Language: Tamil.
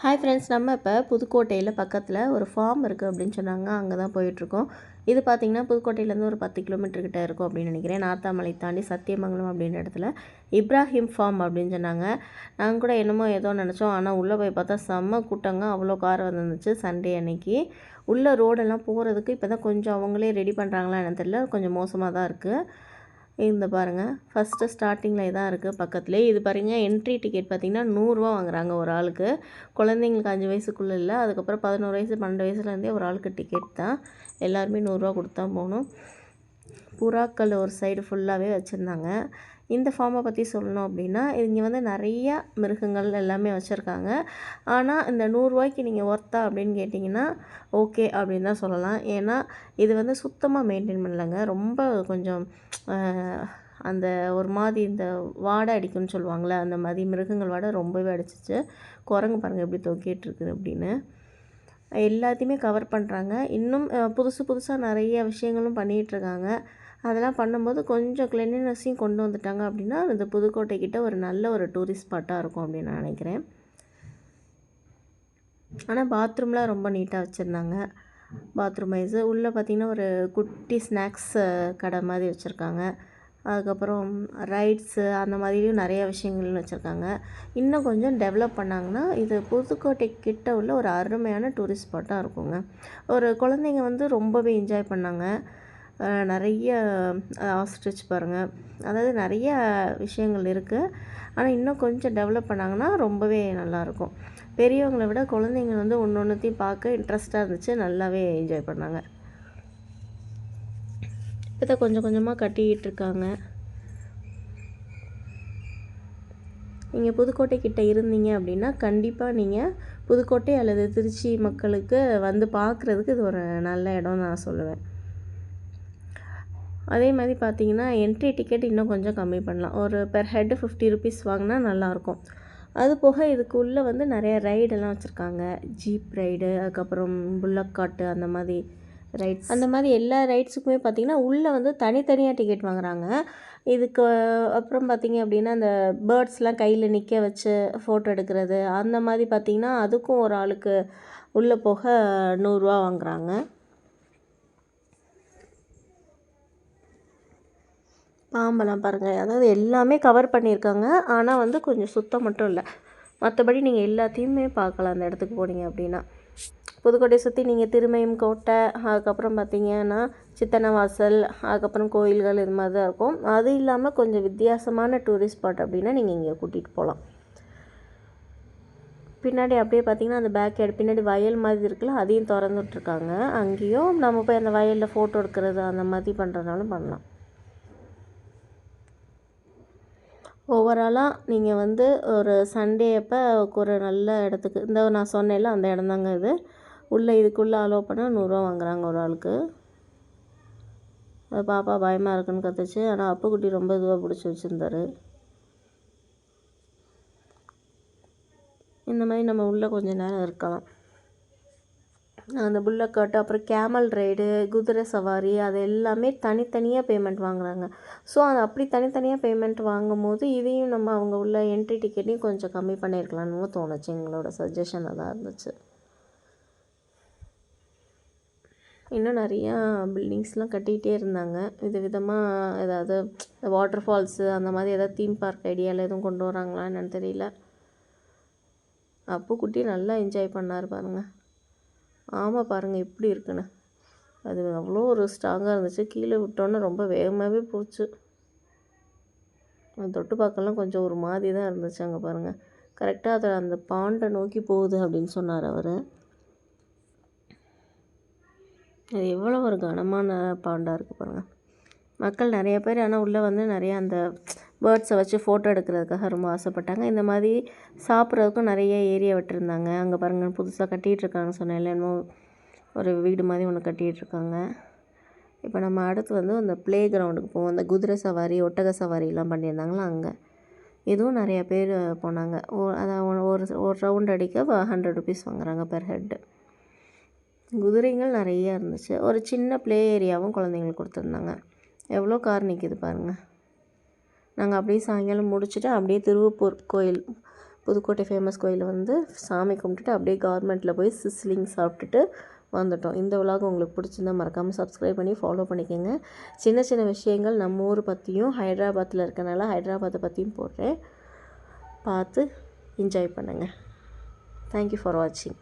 ஹாய் ஃப்ரெண்ட்ஸ், நம்ம இப்போ புதுக்கோட்டையில் பக்கத்தில் ஒரு ஃபார்ம் இருக்குது அப்படின்னு சொன்னாங்க. அங்கே தான் போயிட்டுருக்கோம். இது பார்த்திங்கன்னா புதுக்கோட்டையிலேருந்து ஒரு 10 கிலோமீட்டர் கிட்ட இருக்கும் அப்படின்னு நினைக்கிறேன். நார்த்தாமலை தாண்டி சத்தியமங்கலம் அப்படின்ற இடத்துல இப்ராஹிம் ஃபார்ம் அப்படின்னு சொன்னாங்க. நாங்கள் கூட என்னமோ ஏதோ நினச்சோம். ஆனால் உள்ளே போய் பார்த்தா செம்ம கூட்டங்க, அவ்வளோ கார் வந்துருந்துச்சு. சண்டே அன்னைக்கு உள்ள ரோடெல்லாம் போகிறதுக்கு இப்போ தான் கொஞ்சம் அவங்களே ரெடி பண்ணுறாங்களா என்னன்னு தெரியல, கொஞ்சம் மோசமாக தான் இருக்குது. இந்த பாருங்கள், ஃபஸ்ட்டு ஸ்டார்டிங்கில் இதான் இருக்குது பக்கத்துலேயே. இது பாருங்கள், என்ட்ரி டிக்கெட் பார்த்திங்கன்னா 100 வாங்குறாங்க ஒரு ஆளுக்கு. குழந்தைங்களுக்கு 5 வயசுக்குள்ளே இல்லை, அதுக்கப்புறம் 11 வயசு 12 வயசுலேருந்தே ஒரு ஆளுக்கு டிக்கெட் தான். எல்லாருமே 100 கொடுத்தா போகணும். புறாக்கள் ஒரு சைடு ஃபுல்லாகவே வச்சுருந்தாங்க. இந்த ஃபார்மை பற்றி சொல்லணும் அப்படின்னா, இங்கே வந்து நிறையா மிருகங்கள் எல்லாமே வச்சுருக்காங்க. ஆனால் இந்த 100 நீங்கள் ஒர்த்தா அப்படின்னு கேட்டிங்கன்னா ஓகே அப்படின்னு தான் சொல்லலாம். ஏன்னா இது வந்து சுத்தமாக மெயின்டைன் பண்ணலங்க. ரொம்ப கொஞ்சம் அந்த ஒரு மாதிரி இந்த வாடை அடிக்கும்னு சொல்லுவாங்களே, அந்த மாதிரி மிருகங்கள் வாடை ரொம்பவே அடிச்சிச்சு. குரங்கு பாருங்கள் எப்படி தொங்கிட்டு இருக்குது அப்படின்னு. எல்லாத்தையுமே கவர் பண்ணுறாங்க. இன்னும் புதுசாக நிறைய விஷயங்களும் பண்ணிகிட்ருக்காங்க. அதெல்லாம் பண்ணும்போது கொஞ்சம் கிளென்லினஸையும் கொண்டு வந்துட்டாங்க அப்படின்னா இந்த புதுக்கோட்டைக்கிட்ட ஒரு நல்ல ஒரு டூரிஸ்ட் ஸ்பாட்டாக இருக்கும் அப்படின்னு நான் நினைக்கிறேன். ஆனால் பாத்ரூம்லாம் ரொம்ப நீட்டாக வச்சுருந்தாங்க. பாத்ரூம் வைஸு உள்ளே பார்த்திங்கன்னா ஒரு குட்டி ஸ்நாக்ஸ் கடை மாதிரி வச்சுருக்காங்க. அதுக்கப்புறம் ரைட்ஸு அந்த மாதிரியும் நிறைய விஷயங்கள்னு வச்சுருக்காங்க. இன்னும் கொஞ்சம் டெவலப் பண்ணாங்கன்னா இது புதுக்கோட்டை கிட்ட உள்ள ஒரு அருமையான டூரிஸ்ட் ஸ்பாட்டாக இருக்குங்க. ஒரு குழந்தைங்க வந்து ரொம்பவே என்ஜாய் பண்ணாங்க. நிறைய ஆஸ்ட்ரிச் பாருங்கள், அதாவது நிறைய விஷயங்கள் இருக்குது. ஆனால் இன்னும் கொஞ்சம் டெவலப் பண்ணாங்கன்னா ரொம்பவே நல்லாயிருக்கும். பெரியவங்களை விட குழந்தைங்க வந்து ஒன்றொன்றுத்தையும் பார்க்க இன்ட்ரெஸ்ட்டாக இருந்துச்சு, நல்லாவே என்ஜாய் பண்ணாங்க. இப்போ தான் கொஞ்சம் கொஞ்சமாக கட்டிக்கிட்டு இருக்காங்க. நீங்கள் புதுக்கோட்டை கிட்டே இருந்தீங்க அப்படின்னா கண்டிப்பாக நீங்கள் புதுக்கோட்டை அல்லது திருச்சி மக்களுக்கு வந்து பார்க்குறதுக்கு இது ஒரு நல்ல இடம் நான் சொல்லுவேன். அதே மாதிரி பார்த்திங்கன்னா என்ட்ரி டிக்கெட் இன்னும் கொஞ்சம் கம்மி பண்ணலாம். ஒரு பெர் ஹெட் 50 ருபீஸ் வாங்கினா நல்லாயிருக்கும். அது போக இதுக்குள்ளே வந்து நிறைய ரைடெல்லாம் வச்சுருக்காங்க. ஜீப் ரைடு, அதுக்கப்புறம் புல்லக் காட்டு, அந்த மாதிரி ரைட்ஸ், அந்த மாதிரி எல்லா ரைட்ஸுக்குமே பார்த்திங்கன்னா உள்ளே வந்து தனித்தனியாக டிக்கெட் வாங்குகிறாங்க. இதுக்கு அப்புறம் பார்த்திங்க அப்படின்னா அந்த பேர்ட்ஸ்லாம் கையில் நிற்க வச்சு ஃபோட்டோ எடுக்கிறது, அந்த மாதிரி பார்த்திங்கன்னா அதுக்கும் ஒரு ஆளுக்கு உள்ளே போக 100 வாங்குகிறாங்க. பாம்பெல்லாம் பாருங்கள், அதாவது எல்லாமே கவர் பண்ணியிருக்காங்க. ஆனால் வந்து கொஞ்சம் சுத்தம் மட்டும் இல்லை. மற்றபடி நீங்கள் எல்லாத்தையுமே பார்க்கலாம் அந்த இடத்துக்கு போனீங்க அப்படின்னா. புதுக்கோட்டையை சுற்றி நீங்கள் திருமயம் கோட்டை, அதுக்கப்புறம் பார்த்திங்கன்னா சித்தன்னவாசல், அதுக்கப்புறம் கோயில்கள், இது மாதிரி தான் இருக்கும். அது இல்லாமல் கொஞ்சம் வித்தியாசமான டூரிஸ்ட் ஸ்பாட் அப்படின்னா நீங்கள் இங்கே கூட்டிகிட்டு போகலாம். பின்னாடி அப்படியே பார்த்திங்கன்னா அந்த பேக் சைடு பின்னாடி வயல் மாதிரி இருக்குல்ல, அதையும் திறந்து விட்ருக்காங்க. அங்கேயும் நம்ம போய் அந்த வயலில் ஃபோட்டோ எடுக்கிறது அந்த மாதிரி பண்ணுறதுனாலும் பண்ணலாம். ஓவராலாக நீங்கள் வந்து ஒரு சண்டே அப்போ ஒரு நல்ல இடத்துக்கு, இந்த நான் சொன்னேன்ல அந்த இடம் தாங்க இது. உள்ளே இதுக்குள்ளே அலோவ் பண்ணால் 100 வாங்குகிறாங்க ஒரு ஆளுக்கு. பாப்பா பயமாக இருக்குன்னு கற்றுச்சு. ஆனால் அப்புக்குட்டி ரொம்ப இதுவாக பிடிச்சி வச்சுருந்தாரு. இந்த மாதிரி நம்ம உள்ளே கொஞ்சம் நேரம் இருக்கலாம். அந்த புல்லக் காட்டு, அப்புறம் கேமல் ரைடு, குதிரை சவாரி, அது எல்லாமே தனித்தனியாக பேமெண்ட் வாங்குகிறாங்க. ஸோ அது அப்படி தனித்தனியாக பேமெண்ட் வாங்கும்போது இதையும் நம்ம அவங்க உள்ள என்ட்ரி டிக்கெட்டையும் கொஞ்சம் கம்மி பண்ணியிருக்கலான்னு தோணுச்சு. எங்களோட சஜஷன் அதான் இருந்துச்சு. இன்னும் நிறையா பில்டிங்ஸ்லாம் கட்டிகிட்டே இருந்தாங்க. விதமாக ஏதாவது வாட்டர் ஃபால்ஸு அந்த மாதிரி ஏதாவது தீம் பார்க் ஐடியாவில் எதுவும் கொண்டு வராங்களா என்னன்னு தெரியல. அப்புக்குட்டி நல்லா என்ஜாய் பண்ணார் பாருங்கள். ஆமாம் பாருங்கள் எப்படி இருக்குன்னு. அது அவ்வளோ ஒரு ஸ்ட்ராங்காக இருந்துச்சு. கீழே விட்டோன்னே ரொம்ப வேகமாகவே போச்சு. தொட்டு பார்க்கலாம் கொஞ்சம் ஒரு மாதிரி தான் இருந்துச்சு. அங்கே பாருங்கள், கரெக்டாக அதை அந்த பாண்டை நோக்கி போகுது அப்படின்னு சொன்னார் அவர். அது எவ்வளோ ஒரு கனமான பாண்டாக இருக்குது பாருங்கள். மக்கள் நிறைய பேர் ஆனால் உள்ளே வந்து நிறையா அந்த பேர்ட்ஸை வச்சு ஃபோட்டோ எடுக்கிறதுக்காக ரொம்ப ஆசைப்பட்டாங்க. இந்த மாதிரி சாப்பிட்றதுக்கும் நிறைய ஏரியா விட்டுருந்தாங்க. அங்கே பாருங்கள் புதுசாக கட்டிகிட்ருக்காங்கன்னு சொன்னேன், என்னமோ ஒரு வீடு மாதிரி ஒன்று கட்டிகிட்ருக்காங்க. இப்போ நம்ம அடுத்து வந்து அந்த ப்ளே கிரவுண்டுக்கு போவோம். அந்த குதிரை சவாரி, ஒட்டக சவாரிலாம் பண்ணியிருந்தாங்களா அங்கே. இதுவும் நிறையா பேர் போனாங்க. அதான் ஒரு ரவுண்ட் அடிக்க 100 ருபீஸ் வாங்குறாங்க பெர் ஹெட்டு. குதிரைகள் நிறையா இருந்துச்சு. ஒரு சின்ன ப்ளே ஏரியாவும் குழந்தைங்களுக்கு கொடுத்துருந்தாங்க. எவ்வளோ கார் நிற்கிது பாருங்கள். நாங்கள் அப்படியே சாயங்காலம் முடிச்சுட்டு அப்படியே திருவப்பூர் கோயில் புதுக்கோட்டை ஃபேமஸ் கோயிலில் வந்து சாமி கும்பிட்டுட்டு அப்படியே கவர்மெண்ட்டில் போய் சிஸ்லிங் சாப்பிட்டுட்டு வந்துட்டோம். இந்த விலாக் உங்களுக்கு பிடிச்சிருந்தா மறக்காமல் சப்ஸ்கிரைப் பண்ணி ஃபாலோ பண்ணிக்கோங்க. சின்ன சின்ன விஷயங்கள் நம்ம ஊர் பற்றியும் ஹைதராபாத்தில் இருக்கனால ஹைதராபாத்தை பற்றியும் போடுறேன். பார்த்து என்ஜாய் பண்ணுங்கள். தேங்க்யூ ஃபார் வாட்சிங்.